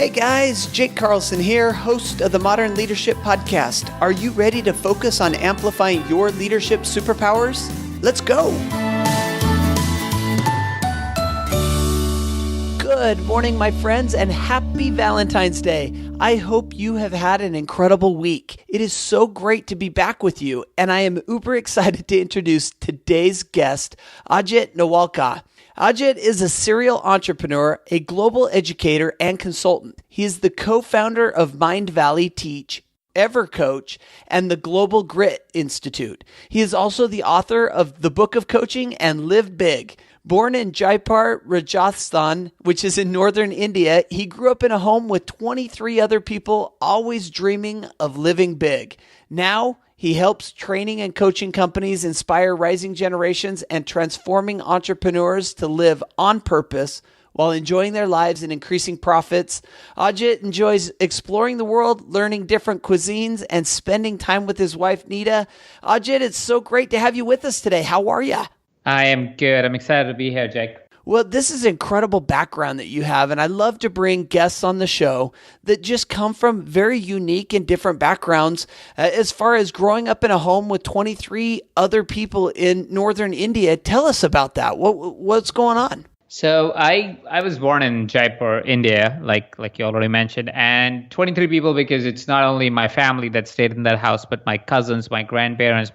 Hey guys, Jake Carlson here, host of the Modern Leadership Podcast. Are you ready to focus on amplifying your leadership superpowers? Let's go! Good morning, my friends, and happy Valentine's Day. I hope you have had an incredible week. It is so great to be back with you, and I am uber excited to introduce today's guest, Ajit Nawalkha. Ajit is a serial entrepreneur, a global educator, and consultant. He is the co-founder of Mindvalley Teach, Evercoach, and the Global Grit Institute. He is also the author of The Book of Coaching and Live Big. Born in Jaipur, Rajasthan, which is in northern India, he grew up in a home with 23 other people, always dreaming of living big. Now, he helps training and coaching companies inspire rising generations and transforming entrepreneurs to live on purpose while enjoying their lives and increasing profits. Ajit enjoys exploring the world, learning different cuisines, and spending time with his wife, Neeta. Ajit, it's so great to have you with us today. How are you? I am good. I'm excited to be here, Jake. Well, this is incredible background that you have, and I love to bring guests on the show that just come from very unique and different backgrounds. As far as growing up in a home with 23 other people in northern India, tell us about that. What's going on? So I was born in Jaipur, India, like you already mentioned, and 23 people because it's not only my family that stayed in that house, but my cousins, my grandparents'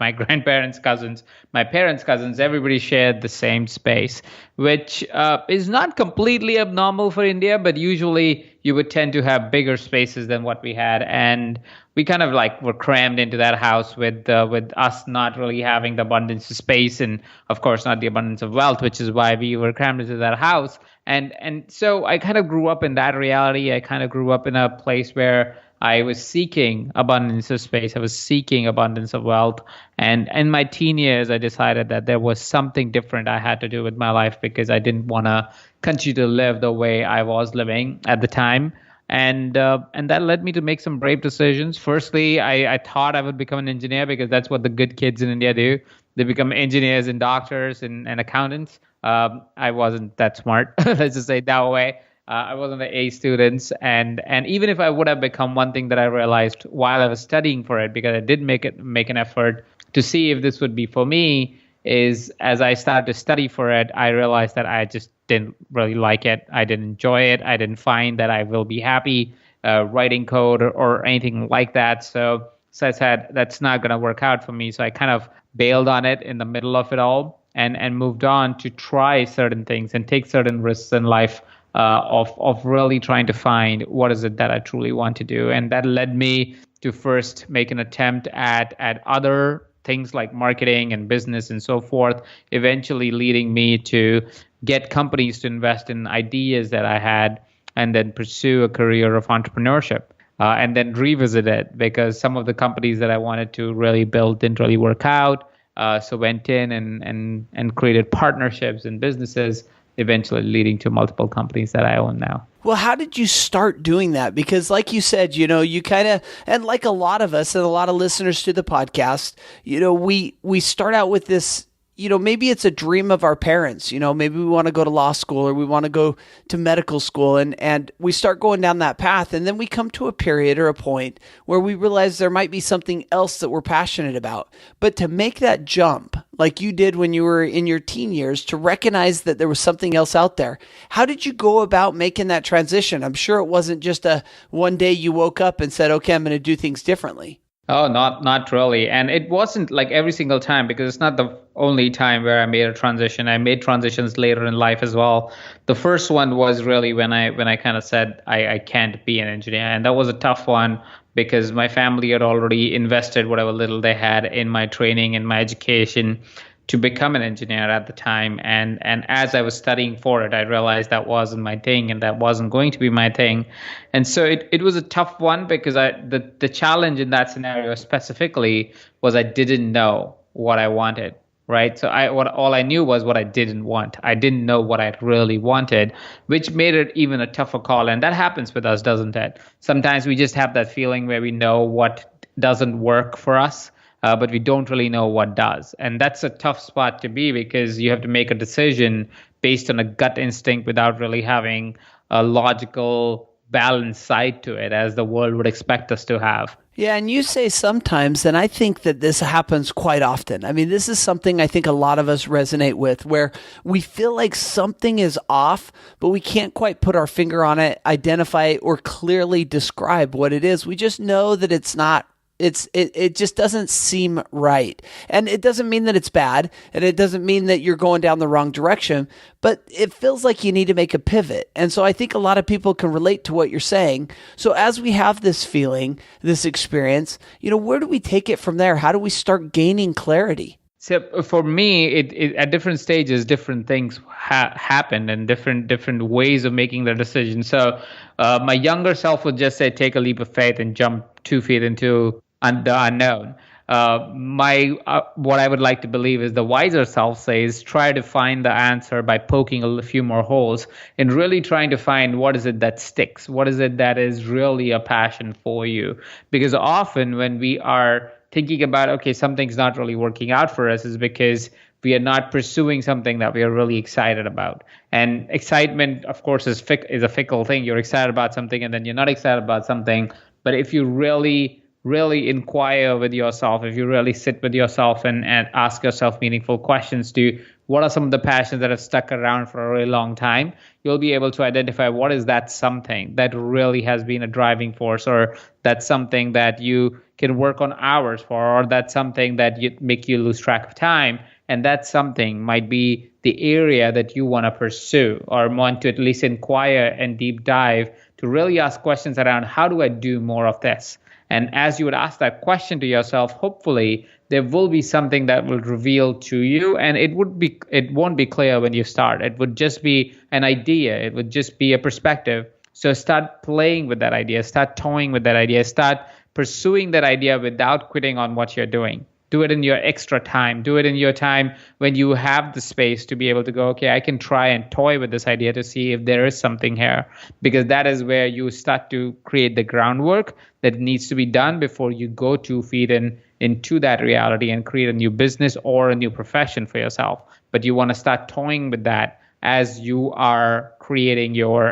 cousins, my parents' cousins, everybody shared the same space, which is not completely abnormal for India, but usually you would tend to have bigger spaces than what we had. And we kind of like were crammed into that house with us not really having the abundance of space and, of course, not the abundance of wealth, which is why we were crammed into that house. And so I kind of grew up in that reality. I kind of grew up in a place where I was seeking abundance of space. I was seeking abundance of wealth. And in my teen years, I decided that there was something different I had to do with my life because I didn't want to continue to live the way I was living at the time. And that led me to make some brave decisions. Firstly, I thought I would become an engineer because that's what the good kids in India do. They become engineers and doctors and accountants. I wasn't that smart, let's just say it that way. I wasn't the A students, and even if I would have become, one thing that I realized while I was studying for it, because I did make an effort to see if this would be for me, is as I started to study for it, I realized that I just didn't really like it. I didn't enjoy it. I didn't find that I will be happy writing code or anything like that. So I said, that's not going to work out for me. So I kind of bailed on it in the middle of it all and moved on to try certain things and take certain risks in life of really trying to find what is it that I truly want to do. And that led me to first make an attempt at other things like marketing and business and so forth, eventually leading me to get companies to invest in ideas that I had and then pursue a career of entrepreneurship. And then revisit it because some of the companies that I wanted to really build didn't really work out. So went in and created partnerships and businesses, eventually leading to multiple companies that I own now. Well, how did you start doing that? Because like you said, you kind of, and like a lot of us and a lot of listeners to the podcast, we start out with this, maybe it's a dream of our parents, maybe we want to go to law school or we want to go to medical school and we start going down that path. And then we come to a period or a point where we realize there might be something else that we're passionate about. But to make that jump, like you did when you were in your teen years, to recognize that there was something else out there, how did you go about making that transition? I'm sure it wasn't just one day you woke up and said, okay, I'm going to do things differently. Oh, not really. And it wasn't like every single time because it's not the only time where I made a transition. I made transitions later in life as well. The first one was really when I kind of said I can't be an engineer. And that was a tough one because my family had already invested whatever little they had in my training and my education to become an engineer at the time. And as I was studying for it, I realized that wasn't my thing and that wasn't going to be my thing. And so it was a tough one because the challenge in that scenario specifically was I didn't know what I wanted, right? So all I knew was what I didn't want. I didn't know what I really wanted, which made it even a tougher call. And that happens with us, doesn't it? Sometimes we just have that feeling where we know what doesn't work for us. But we don't really know what does. And that's a tough spot to be because you have to make a decision based on a gut instinct without really having a logical balanced side to it as the world would expect us to have. Yeah, and you say sometimes, and I think that this happens quite often. I mean, this is something I think a lot of us resonate with, where we feel like something is off, but we can't quite put our finger on it, identify it, or clearly describe what it is. We just know that it's not. It just doesn't seem right. And it doesn't mean that it's bad, and it doesn't mean that you're going down the wrong direction, but it feels like you need to make a pivot. And so I think a lot of people can relate to what you're saying. So as we have this feeling, this experience, where do we take it from there? How do we start gaining clarity? So for me, it at different stages, different things happen, and different ways of making the decision. So my younger self would just say, take a leap of faith and jump 2 feet into the unknown. What I would like to believe is the wiser self says, try to find the answer by poking a few more holes and really trying to find what is it that sticks, what is it that is really a passion for you. Because often when we are thinking about, okay, something's not really working out for us, is because we are not pursuing something that we are really excited about. And excitement, of course, is a fickle thing. You're excited about something and then you're not excited about something. But if you really inquire with yourself, if you really sit with yourself and ask yourself meaningful questions to what are some of the passions that have stuck around for a really long time, you'll be able to identify what is that something that really has been a driving force, or that's something that you can work on hours for, or that's something that make you lose track of time. And that something might be the area that you want to pursue or want to at least inquire and deep dive to really ask questions around, how do I do more of this? And as you would ask that question to yourself, hopefully there will be something that will reveal to you. And it won't be clear when you start. It would just be an idea. It would just be a perspective. So start playing with that idea, start toying with that idea, start pursuing that idea without quitting on what you're doing. Do it in your extra time. Do it in your time when you have the space to be able to go, okay, I can try and toy with this idea to see if there is something here. Because that is where you start to create the groundwork that needs to be done before you go 2 feet into that reality and create a new business or a new profession for yourself. But you want to start toying with that as you are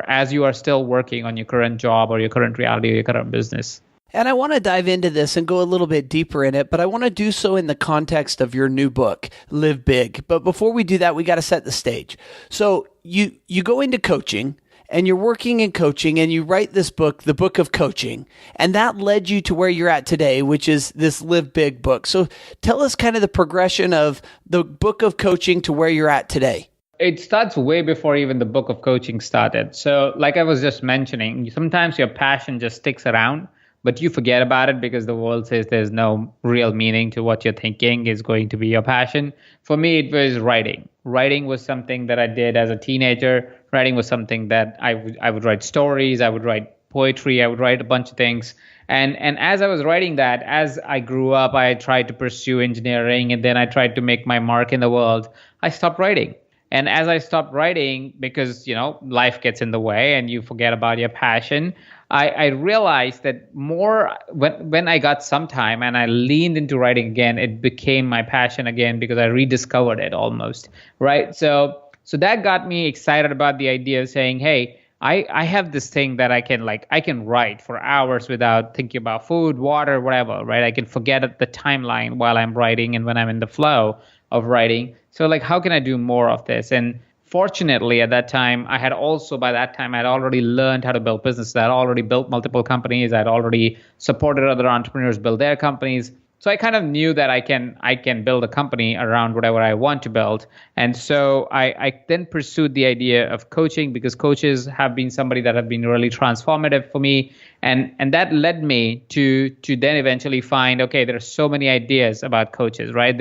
as you are still working on your current job or your current reality or your current business. And I want to dive into this and go a little bit deeper in it, but I want to do so in the context of your new book, Live Big. But before we do that, we got to set the stage. So you go into coaching and you're working in coaching and you write this book, The Book of Coaching, and that led you to where you're at today, which is this Live Big book. So tell us kind of the progression of the Book of Coaching to where you're at today. It starts way before even the Book of Coaching started. So like I was just mentioning, sometimes your passion just sticks around, but you forget about it because the world says there's no real meaning to what you're thinking is going to be your passion. For me, it was writing. Writing was something that I did as a teenager. Writing was something that I would write stories, I would write poetry, I would write a bunch of things. And as I was writing that, as I grew up, I tried to pursue engineering, and then I tried to make my mark in the world. I stopped writing. And as I stopped writing, because, life gets in the way and you forget about your passion, I realized that more when I got some time and I leaned into writing again, it became my passion again because I rediscovered it almost, right? So that got me excited about the idea of saying, hey, I have this thing that I can write for hours without thinking about food, water, whatever, right? I can forget the timeline while I'm writing and when I'm in the flow of writing. So how can I do more of this? And fortunately, at that time, I had already learned how to build businesses. I had already built multiple companies. I had already supported other entrepreneurs build their companies. So I kind of knew that I can build a company around whatever I want to build. And so I then pursued the idea of coaching because coaches have been somebody that have been really transformative for me. And that led me to then eventually find, okay, there are so many ideas about coaches, right?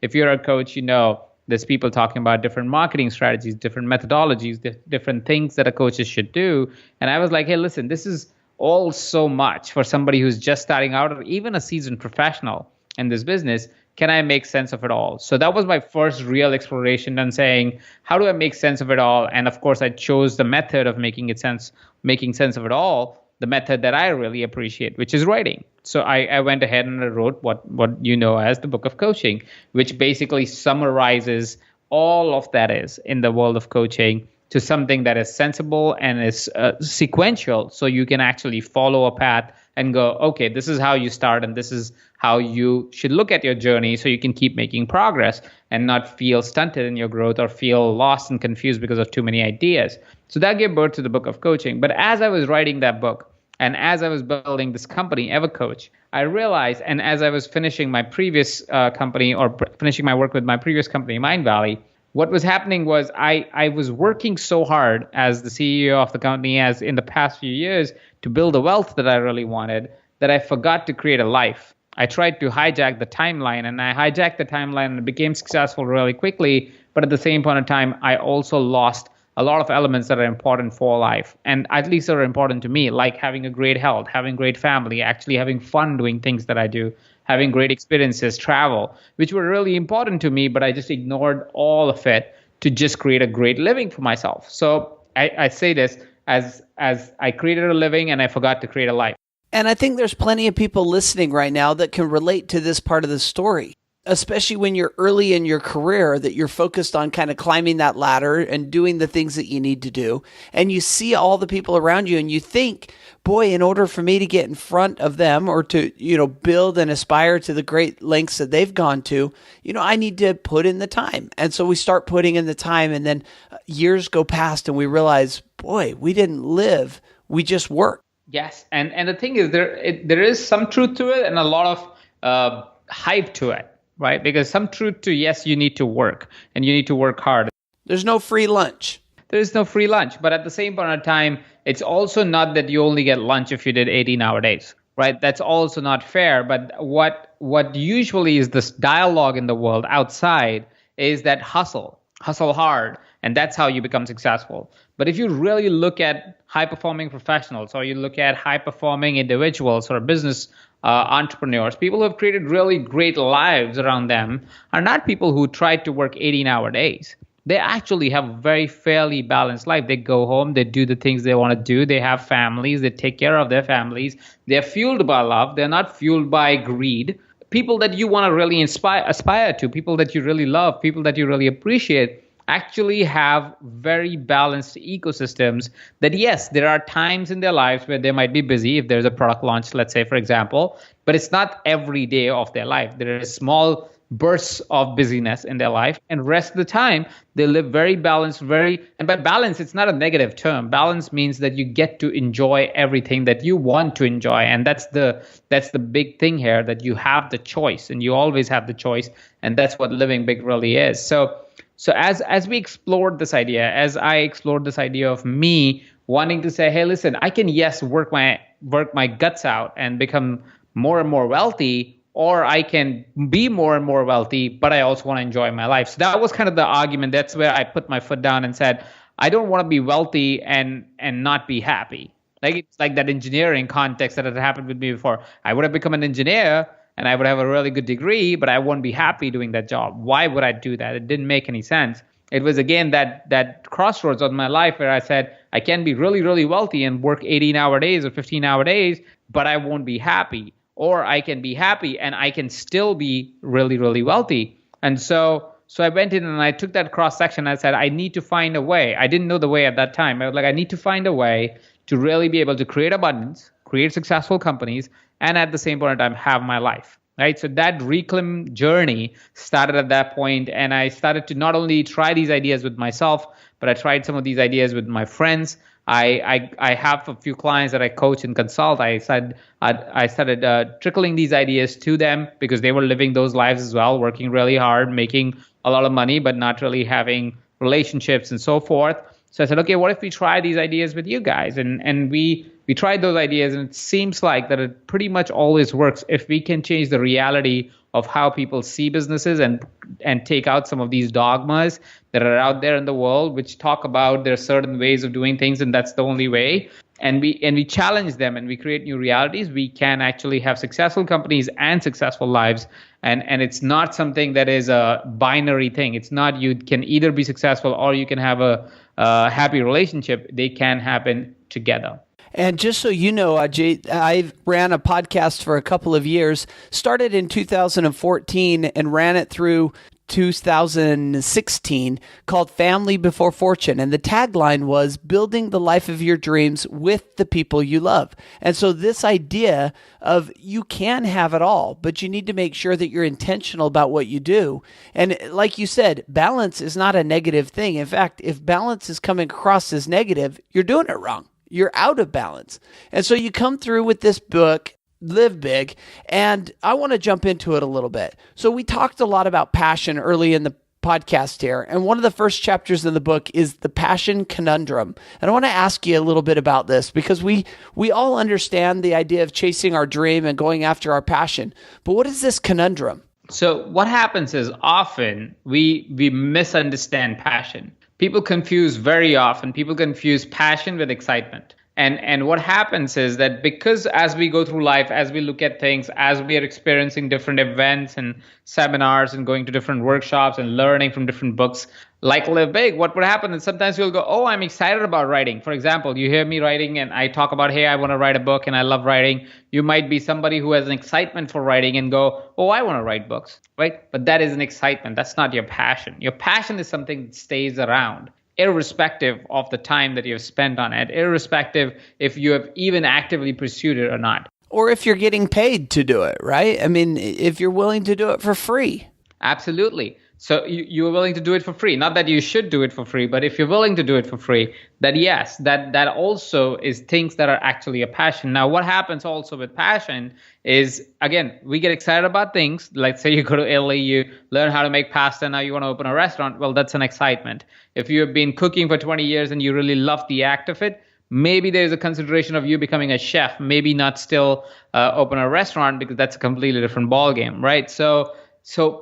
If you're a coach, there's people talking about different marketing strategies, different methodologies, different things that a coach should do. And I was like, hey, listen, this is all so much for somebody who's just starting out or even a seasoned professional in this business. Can I make sense of it all? So that was my first real exploration and saying, how do I make sense of it all? And of course, I chose the method of making sense of it all, the method that I really appreciate, which is writing. So I went ahead and I wrote what you know as the Book of Coaching, which basically summarizes all of that is in the world of coaching to something that is sensible and is sequential, so you can actually follow a path and go, okay, this is how you start and this is how you should look at your journey, so you can keep making progress and not feel stunted in your growth or feel lost and confused because of too many ideas. So that gave birth to the book of coaching. But as I was writing that book and as I was building this company, Evercoach, I realized, and as I was finishing my previous company or finishing my work with my previous company, Mindvalley, what was happening was I was working so hard as the CEO of the company as in the past few years to build the wealth that I really wanted, that I forgot to create a life. I tried to hijack the timeline, and I hijacked the timeline and became successful really quickly. But at the same point in time, I also lost a lot of elements that are important for life, and at least are important to me, like having a great health, having great family, actually having fun doing things that I do, having great experiences, travel, which were really important to me, but I just ignored all of it to just create a great living for myself. So I say this as I created a living and I forgot to create a life. And I think there's plenty of people listening right now that can relate to this part of the story, especially when you're early in your career, that you're focused on kind of climbing that ladder and doing the things that you need to do. And you see all the people around you and you think, boy, in order for me to get in front of them or to, build and aspire to the great lengths that they've gone to, I need to put in the time. And so we start putting in the time, and then years go past and we realize, boy, we didn't live, we just worked. Yes, and the thing is, there is some truth to it and a lot of hype to it, right? Because some truth to, yes, you need to work and you need to work hard. There's no free lunch. There is no free lunch, but at the same point in time, it's also not that you only get lunch if you did 18-hour days, right? That's also not fair. But what usually is this dialogue in the world outside is that hustle hard, and that's how you become successful. But if you really look at high-performing professionals, or you look at high-performing individuals or business entrepreneurs, people who have created really great lives around them are not people who try to work 18-hour days. They actually have a very fairly balanced life. They go home, they do the things they want to do, they have families, they take care of their families, they're fueled by love, they're not fueled by greed. People that you want to really aspire to, people that you really love, people that you really appreciate, actually have very balanced ecosystems that, yes, there are times in their lives where they might be busy if there's a product launch, let's say, for example, but it's not every day of their life. There are small bursts of busyness in their life, and rest of the time they live very balanced, and by balance, it's not a negative term. Balance means that you get to enjoy everything that you want to enjoy, and that's the big thing here, that you have the choice, and you always have the choice, and that's what living big really is. So as we explored this idea, as I explored this idea of me wanting to say, hey, listen, I can, yes, work my guts out and become more and more wealthy, or I can be more and more wealthy, but I also want to enjoy my life. So that was kind of the argument. That's where I put my foot down and said, I don't want to be wealthy and not be happy. Like, it's like that engineering context that had happened with me before. I would have become an engineer and I would have a really good degree, but I won't be happy doing that job. Why would I do that? It didn't make any sense. It was, again, that crossroads of my life where I said, I can be really, really wealthy and work 18-hour days or 15-hour days, but I won't be happy. Or I can be happy and I can still be really, really wealthy. And so I went in and I took that cross section. I said, I need to find a way. I didn't know the way at that time. I was like, I need to find a way to really be able to create abundance, create successful companies, and at the same point in time, have my life. Right. So that reclaim journey started at that point, and I started to not only try these ideas with myself, but I tried some of these ideas with my friends. I have a few clients that I coach and consult. I started trickling these ideas to them because they were living those lives as well, working really hard, making a lot of money, but not really having relationships and so forth. So I said, okay, what if we try these ideas with you guys? And we tried those ideas, and it seems like that it pretty much always works if we can change the reality of how people see businesses and take out some of these dogmas that are out there in the world, which talk about there are certain ways of doing things and that's the only way. And we challenge them and we create new realities. We can actually have successful companies and successful lives. And it's not something that is a binary thing. It's not you can either be successful or you can have a happy relationship. They can happen together. And just so you know, Ajit, I ran a podcast for a couple of years, started in 2014 and ran it through 2016 called Family Before Fortune. And the tagline was building the life of your dreams with the people you love. And so this idea of you can have it all, but you need to make sure that you're intentional about what you do. And like you said, balance is not a negative thing. In fact, if balance is coming across as negative, you're doing it wrong. You're out of balance. And so you come through with this book, Live Big, and I want to jump into it a little bit. So we talked a lot about passion early in the podcast here, and one of the first chapters in the book is the passion conundrum. And I want to ask you a little bit about this because we all understand the idea of chasing our dream and going after our passion. But what is this conundrum? So what happens is often we misunderstand passion. People confuse passion with excitement. And what happens is that because as we go through life, as we look at things, as we are experiencing different events and seminars and going to different workshops and learning from different books, like Live Big, what would happen is sometimes you'll go, oh, I'm excited about writing. For example, you hear me writing and I talk about, hey, I want to write a book and I love writing. You might be somebody who has an excitement for writing and go, oh, I want to write books, right? But that is an excitement. That's not your passion. Your passion is something that stays around, irrespective of the time that you have spent on it, irrespective if you have even actively pursued it or not. Or if you're getting paid to do it, right? I mean, if you're willing to do it for free. Absolutely. So you are willing to do it for free. Not that you should do it for free, but if you're willing to do it for free, that yes, that also is things that are actually a passion. Now, what happens also with passion is, again, we get excited about things. Let's say you go to Italy, you learn how to make pasta, now you want to open a restaurant. Well, that's an excitement. If you have been cooking for 20 years and you really love the act of it, maybe there's a consideration of you becoming a chef, maybe not still open a restaurant because that's a completely different ballgame, right? So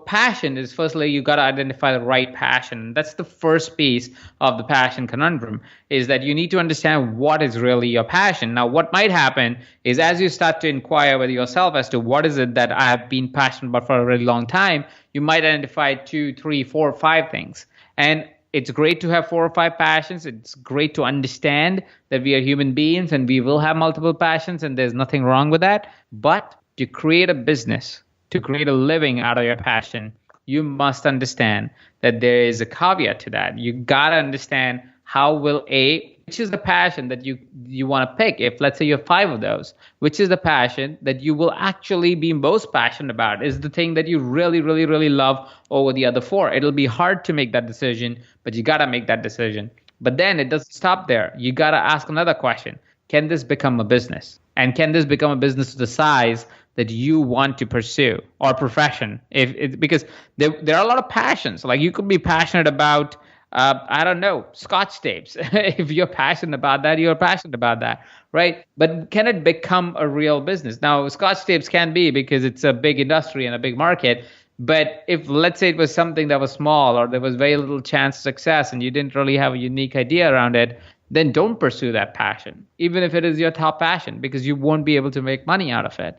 passion is, firstly, you got to identify the right passion. That's the first piece of the passion conundrum, is that you need to understand what is really your passion. Now, what might happen is as you start to inquire with yourself as to what is it that I have been passionate about for a really long time, you might identify 2, 3, 4, 5 things. And it's great to have 4 or 5 passions. It's great to understand that we are human beings and we will have multiple passions, and there's nothing wrong with that. But to create a business, to create a living out of your passion, you must understand that there is a caveat to that. You got to understand which is the passion that you want to pick. If let's say you have 5 of those, which is the passion that you will actually be most passionate about, is the thing that you really, really, really love over the other 4. It'll be hard to make that decision, but you got to make that decision. But then it doesn't stop there. You got to ask another question. Can this become a business? And can this become a business to the size that you want to pursue, or profession? Because there are a lot of passions. Like you could be passionate about, I don't know, Scotch tapes. If you're passionate about that, you're passionate about that, right? But can it become a real business? Now, Scotch tapes can be, because it's a big industry and a big market. But if, let's say, it was something that was small, or there was very little chance of success and you didn't really have a unique idea around it, then don't pursue that passion, even if it is your top passion, because you won't be able to make money out of it.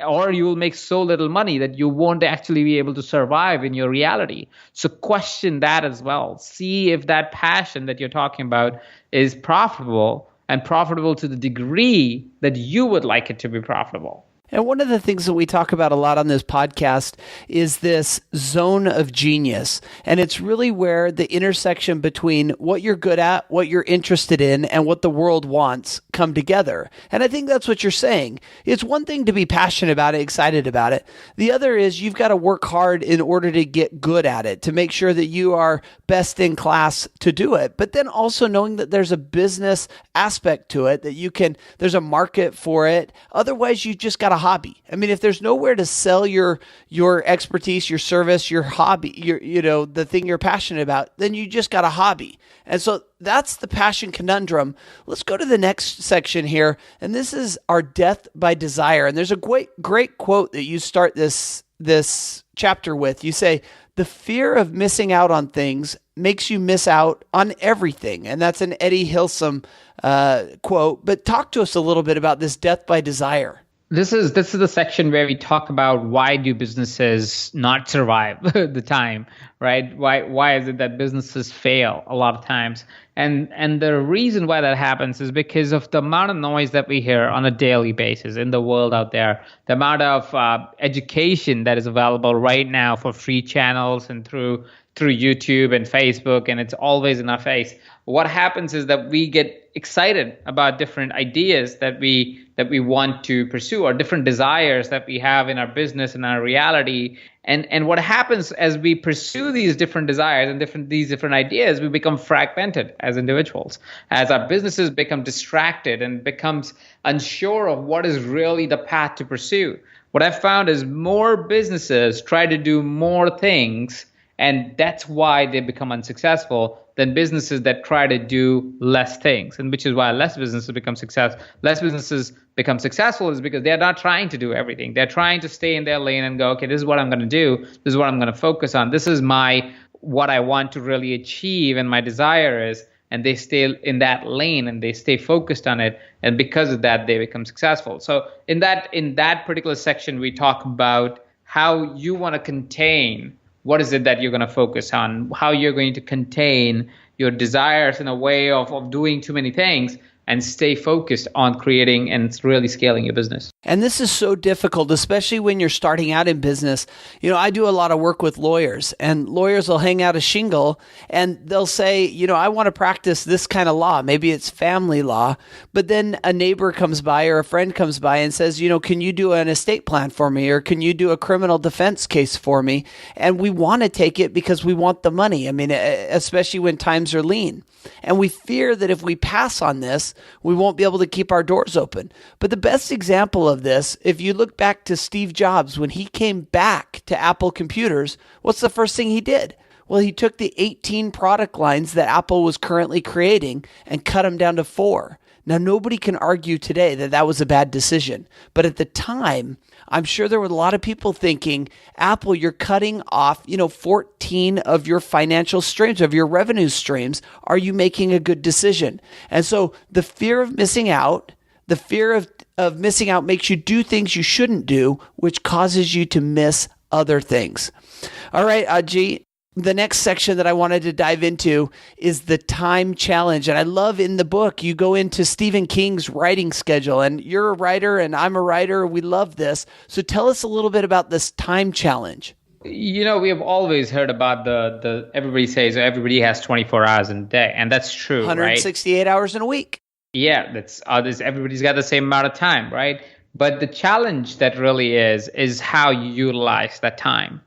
Or you will make so little money that you won't actually be able to survive in your reality. So question that as well. See if that passion that you're talking about is profitable, and profitable to the degree that you would like it to be profitable. And one of the things that we talk about a lot on this podcast is this zone of genius. And it's really where the intersection between what you're good at, what you're interested in, and what the world wants come together. And I think that's what you're saying. It's one thing to be passionate about it, excited about it. The other is you've got to work hard in order to get good at it, to make sure that you are best in class to do it. But then also knowing that there's a business aspect to it, that there's a market for it. Otherwise, you just got a hobby. I mean, if there's nowhere to sell your expertise, your service, your hobby, the thing you're passionate about, then you just got a hobby. And so that's the passion conundrum. Let's go to the next section here. And this is our death by desire. And there's a great quote that you start this chapter with. You say, the fear of missing out on things makes you miss out on everything. And that's an Eddie Hilsum quote. But talk to us a little bit about this death by desire. This is the section where we talk about why do businesses not survive the time, right? Why is it that businesses fail a lot of times? And the reason why that happens is because of the amount of noise that we hear on a daily basis in the world out there, the amount of education that is available right now for free channels and through YouTube and Facebook, and it's always in our face. What happens is that we get excited about different ideas that we want to pursue, or different desires that we have in our business and our reality. And what happens as we pursue these different desires and these different ideas, we become fragmented as individuals. As our businesses become distracted and becomes unsure of what is really the path to pursue. What I've found is more businesses try to do more things, and that's why they become unsuccessful, than businesses that try to do less things. And which is why less businesses become successful is because they're not trying to do everything. They're trying to stay in their lane and go, okay, this is what I'm going to do. This is what I'm going to focus on. This is what I want to really achieve, and my desire is. And they stay in that lane and they stay focused on it. And because of that, they become successful. So in that particular section, we talk about how you want to contain what is it that you're going to focus on, how you're going to contain your desires in a way of doing too many things, and stay focused on creating and really scaling your business. And this is so difficult, especially when you're starting out in business. I do a lot of work with lawyers, and lawyers will hang out a shingle and they'll say, I want to practice this kind of law. Maybe it's family law, but then a neighbor comes by or a friend comes by and says, can you do an estate plan for me? Or can you do a criminal defense case for me? And we want to take it because we want the money. I mean, especially when times are lean. And we fear that if we pass on this, we won't be able to keep our doors open. But the best example of this, if you look back to Steve Jobs, when he came back to Apple computers, what's the first thing he did? Well, he took the 18 product lines that Apple was currently creating and cut them down to 4. Now, nobody can argue today that that was a bad decision. But at the time, I'm sure there were a lot of people thinking, Apple, you're cutting off, 14 of your financial streams, of your revenue streams. Are you making a good decision? And so the fear of missing out, makes you do things you shouldn't do, which causes you to miss other things. All right, Ajit. The next section that I wanted to dive into is the time challenge. And I love in the book, you go into Stephen King's writing schedule, and you're a writer and I'm a writer. We love this. So tell us a little bit about this time challenge. We have always heard about everybody says everybody has 24 hours in a day. And that's true, 168 hours in a week. Yeah, everybody's got the same amount of time, right? But the challenge that really is how you utilize that time.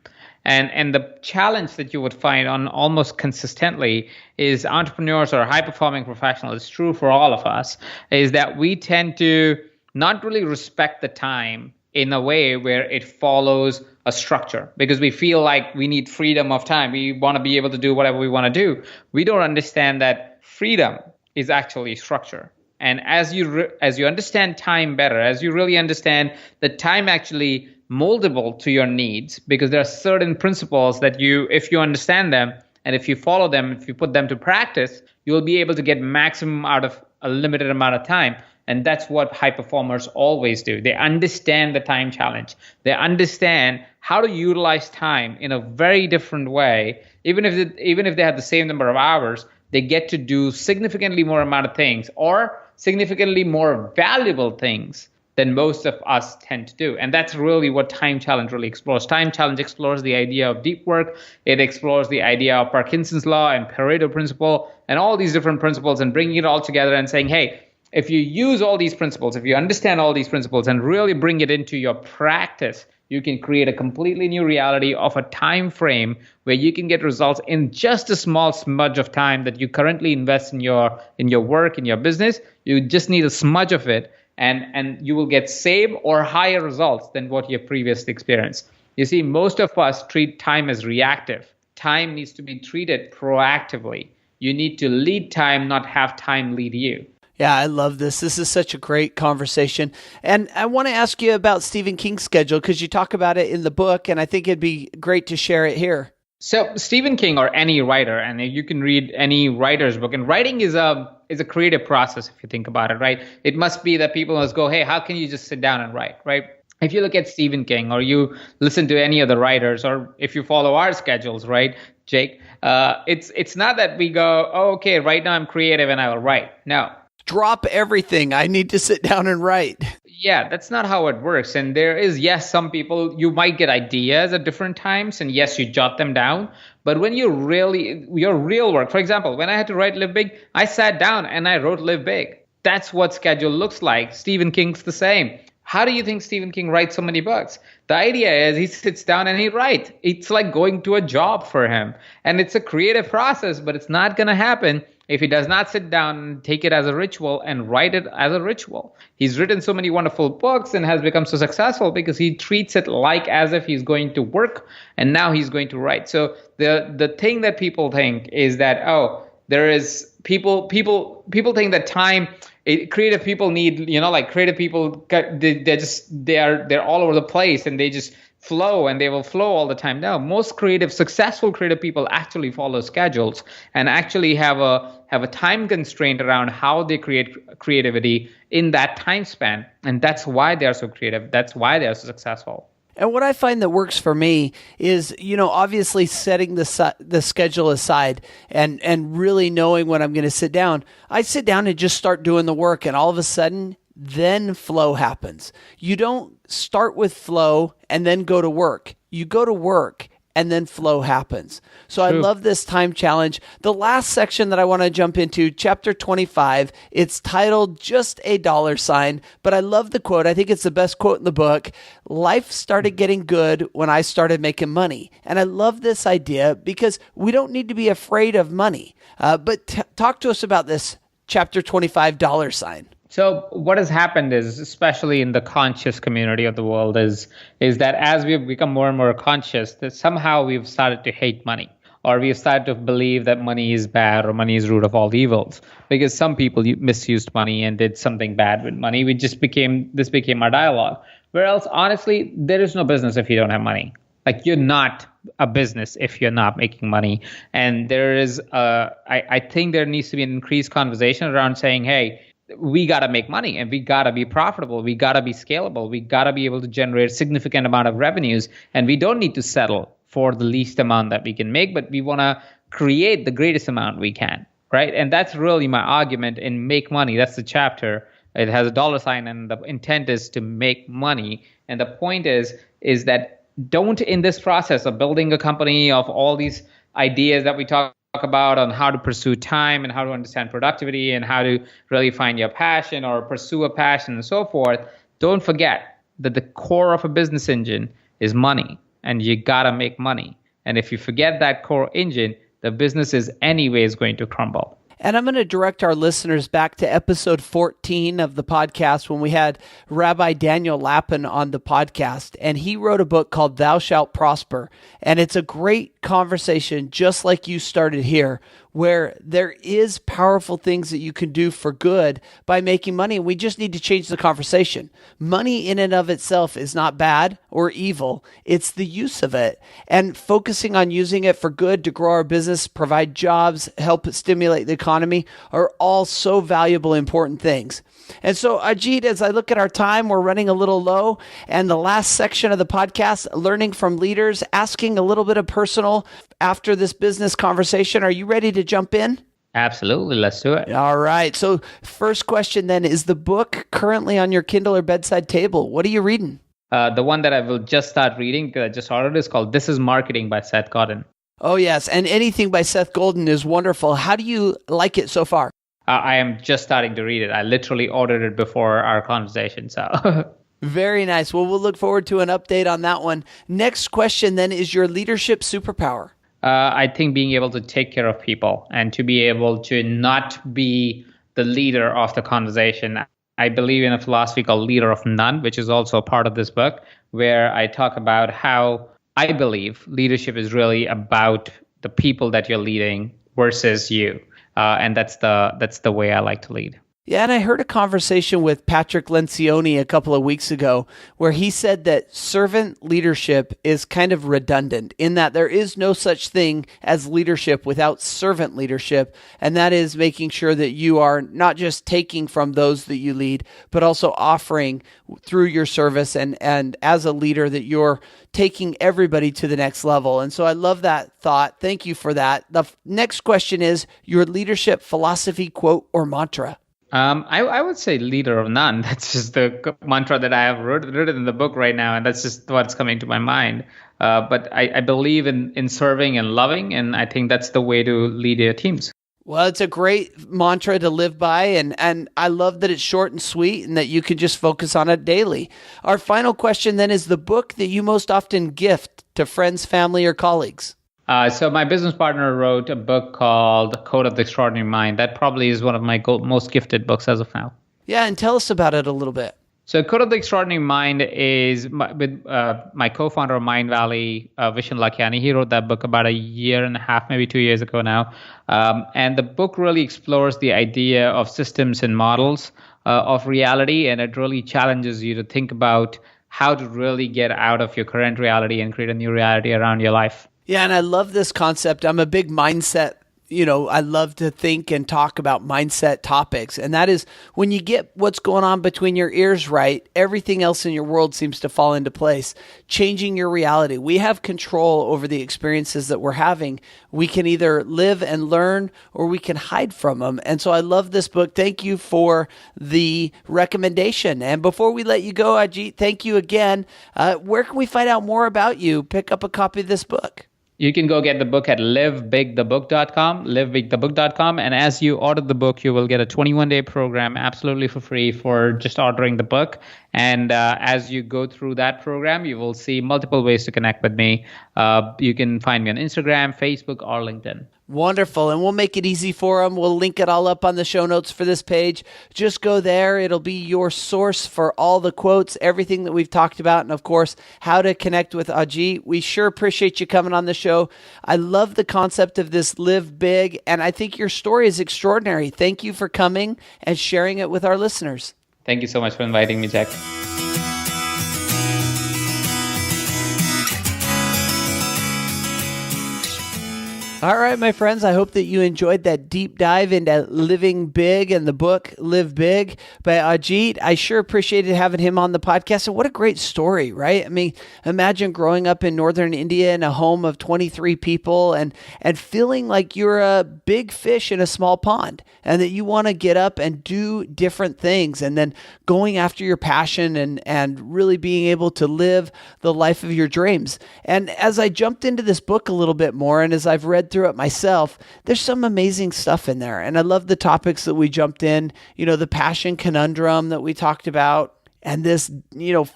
And the challenge that you would find on almost consistently is entrepreneurs or high-performing professionals, it's true for all of us, is that we tend to not really respect the time in a way where it follows a structure, because we feel like we need freedom of time. We want to be able to do whatever we want to do. We don't understand that freedom is actually structure. And as you understand time better, as you really understand that time actually moldable to your needs, because there are certain principles that if you understand them and if you follow them, if you put them to practice, you'll be able to get maximum out of a limited amount of time. And that's what high performers always do. They understand the time challenge. They understand how to utilize time in a very different way. Even if they have the same number of hours, they get to do significantly more amount of things, or significantly more valuable things than most of us tend to do. And that's really what Time Challenge really explores. Time Challenge explores the idea of deep work. It explores the idea of Parkinson's law and Pareto principle and all these different principles, and bringing it all together and saying, hey, if you use all these principles, if you understand all these principles and really bring it into your practice, you can create a completely new reality of a time frame where you can get results in just a small smudge of time that you currently invest in your work, in your business. You just need a smudge of it, and you will get same or higher results than what you have previously experienced. You see, most of us treat time as reactive. Time needs to be treated proactively. You need to lead time, not have time lead you. Yeah, I love this. This is such a great conversation. And I want to ask you about Stephen King's schedule, because you talk about it in the book, and I think it'd be great to share it here. So Stephen King, or any writer, and you can read any writer's book, and writing is a creative process if you think about it, right? It must be that people must go, hey, how can you just sit down and write, right? If you look at Stephen King or you listen to any of the writers, or if you follow our schedules, right, Jake, it's not that we go, oh, okay, right now I'm creative and I will write. No. Drop everything. I need to sit down and write. Yeah, that's not how it works. And there is, yes, some people, you might get ideas at different times, and yes, you jot them down. But when you really, your real work, for example, when I had to write Live Big, I sat down and I wrote Live Big. That's what schedule looks like. Stephen King's the same. How do you think Stephen King writes so many books? The idea is he sits down and he writes. It's like going to a job for him. And it's a creative process, but it's not going to happen if he does not sit down and take it as a ritual and write it as a ritual. He's written so many wonderful books and has become so successful because he treats it like as if he's going to work and now he's going to write. So the thing that people think is that, oh, there is people think that time, creative people need, like creative people, they're all over the place and they just flow and they will flow all the time. No, most successful creative people actually follow schedules and actually have a time constraint around how they create creativity in that time span. And that's why they are so creative. That's why they are so successful. And what I find that works for me is, obviously setting the schedule aside and really knowing when I'm going to sit down. I sit down and just start doing the work, and all of a sudden, then flow happens. You don't start with flow and then go to work. You go to work and then flow happens. So True. I love this time challenge. The last section that I want to jump into, chapter 25, it's titled Just a Dollar Sign, but I love the quote. I think it's the best quote in the book. Life started getting good when I started making money. And I love this idea because we don't need to be afraid of money. But talk to us about this chapter 25 dollar sign. So what has happened is, especially in the conscious community of the world, is that as we've become more and more conscious, that somehow we've started to hate money, or we've started to believe that money is bad or money is root of all evils. Because some people misused money and did something bad with money. This became our dialogue. Whereas honestly, there is no business if you don't have money. Like, you're not a business if you're not making money. And there is, I think there needs to be an increased conversation around saying, hey, we got to make money and we got to be profitable. We got to be scalable. We got to be able to generate significant amount of revenues. And we don't need to settle for the least amount that we can make, but we want to create the greatest amount we can, right? And that's really my argument in Make Money. That's the chapter. It has a dollar sign and the intent is to make money. And the point is that don't, in this process of building a company, of all these ideas that we talk about on how to pursue time and how to understand productivity and how to really find your passion or pursue a passion and so forth, don't forget that the core of a business engine is money, and you gotta make money. And if you forget that core engine, the business is anyways going to crumble. And I'm going to direct our listeners back to episode 14 of the podcast when we had Rabbi Daniel Lapin on the podcast. And he wrote a book called Thou Shalt Prosper. And it's a great conversation, just like you started here, where there is powerful things that you can do for good by making money. And we just need to change the conversation. Money in and of itself is not bad or evil. It's the use of it. And focusing on using it for good to grow our business, provide jobs, help stimulate the economy are all so valuable, important things. And so, Ajit, as I look at our time, we're running a little low. And the last section of the podcast, learning from leaders, asking a little bit of personal after this business conversation. Are you ready to jump in? Absolutely. Let's do it. All right. So first question then, is the book currently on your Kindle or bedside table? What are you reading? The one that I will just start reading, because I just ordered, is called This is Marketing by Seth Godin. Oh, yes. And anything by Seth Godin is wonderful. How do you like it so far? I am just starting to read it. I literally ordered it before our conversation. So very nice. Well, we'll look forward to an update on that one. Next question then is your leadership superpower. I think being able to take care of people and to be able to not be the leader of the conversation. I believe in a philosophy called leader of none, which is also a part of this book, where I talk about how I believe leadership is really about the people that you're leading versus you. And that's the way I like to lead. Yeah, and I heard a conversation with Patrick Lencioni a couple of weeks ago where he said that servant leadership is kind of redundant in that there is no such thing as leadership without servant leadership. And that is making sure that you are not just taking from those that you lead, but also offering through your service and as a leader that you're taking everybody to the next level. And so I love that thought. Thank you for that. The next question is your leadership philosophy, quote, or mantra. I would say leader of none. That's just the mantra that I have written in the book right now, and that's just what's coming to my mind. But I believe in serving and loving, and I think that's the way to lead your teams. Well, it's a great mantra to live by, and I love that it's short and sweet and that you can just focus on it daily. Our final question then is the book that you most often gift to friends, family, or colleagues. So my business partner wrote a book called Code of the Extraordinary Mind. That probably is one of my most gifted books as of now. Yeah, and tell us about it a little bit. So Code of the Extraordinary Mind is with my co-founder of Mindvalley, Vishen Lakhiani. He wrote that book about a year and a half, maybe 2 years ago now. And the book really explores the idea of systems and models of reality, and it really challenges you to think about how to really get out of your current reality and create a new reality around your life. Yeah, and I love this concept. I'm a big mindset, I love to think and talk about mindset topics. And that is when you get what's going on between your ears right, everything else in your world seems to fall into place, changing your reality. We have control over the experiences that we're having. We can either live and learn or we can hide from them. And so I love this book. Thank you for the recommendation. And before we let you go, Ajit, thank you again. Where can we find out more about you? Pick up a copy of this book. You can go get the book at livebigthebook.com, livebigthebook.com. And as you order the book, you will get a 21-day program absolutely for free for just ordering the book. And as you go through that program, you will see multiple ways to connect with me. You can find me on Instagram, Facebook, or LinkedIn. Wonderful. And we'll make it easy for them. We'll link it all up on the show notes for this page. Just go there. It'll be your source for all the quotes, everything that we've talked about, and of course, how to connect with Ajit. We sure appreciate you coming on the show. I love the concept of this live big, and I think your story is extraordinary. Thank you for coming and sharing it with our listeners. Thank you so much for inviting me, Jack. All right, my friends, I hope that you enjoyed that deep dive into living big and the book Live Big by Ajit. I sure appreciated having him on the podcast. And what a great story, right? I mean, imagine growing up in northern India in a home of 23 people and feeling like you're a big fish in a small pond and that you want to get up and do different things and then going after your passion and really being able to live the life of your dreams. And as I jumped into this book a little bit more and as I've read through it myself, there's some amazing stuff in there. And I love the topics that we jumped in, the passion conundrum that we talked about, and this,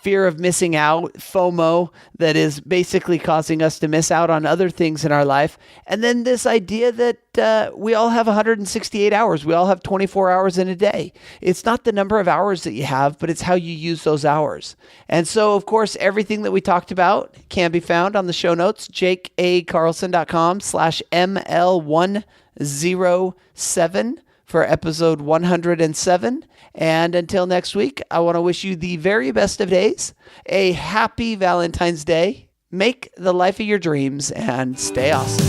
fear of missing out, FOMO, that is basically causing us to miss out on other things in our life. And then this idea that we all have 168 hours. We all have 24 hours in a day. It's not the number of hours that you have, but it's how you use those hours. And so, of course, everything that we talked about can be found on the show notes, jakeacarlson.com/ML107 for episode 107. And until next week, I want to wish you the very best of days, a happy Valentine's Day, make the life of your dreams, and stay awesome.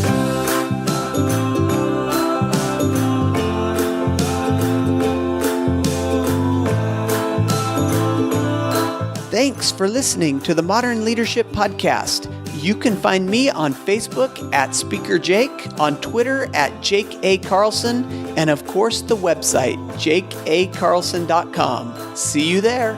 Thanks for listening to the Modern Leadership Podcast. You can find me on Facebook at Speaker Jake, on Twitter at Jake A. Carlson, and of course the website, jakeacarlson.com. See you there.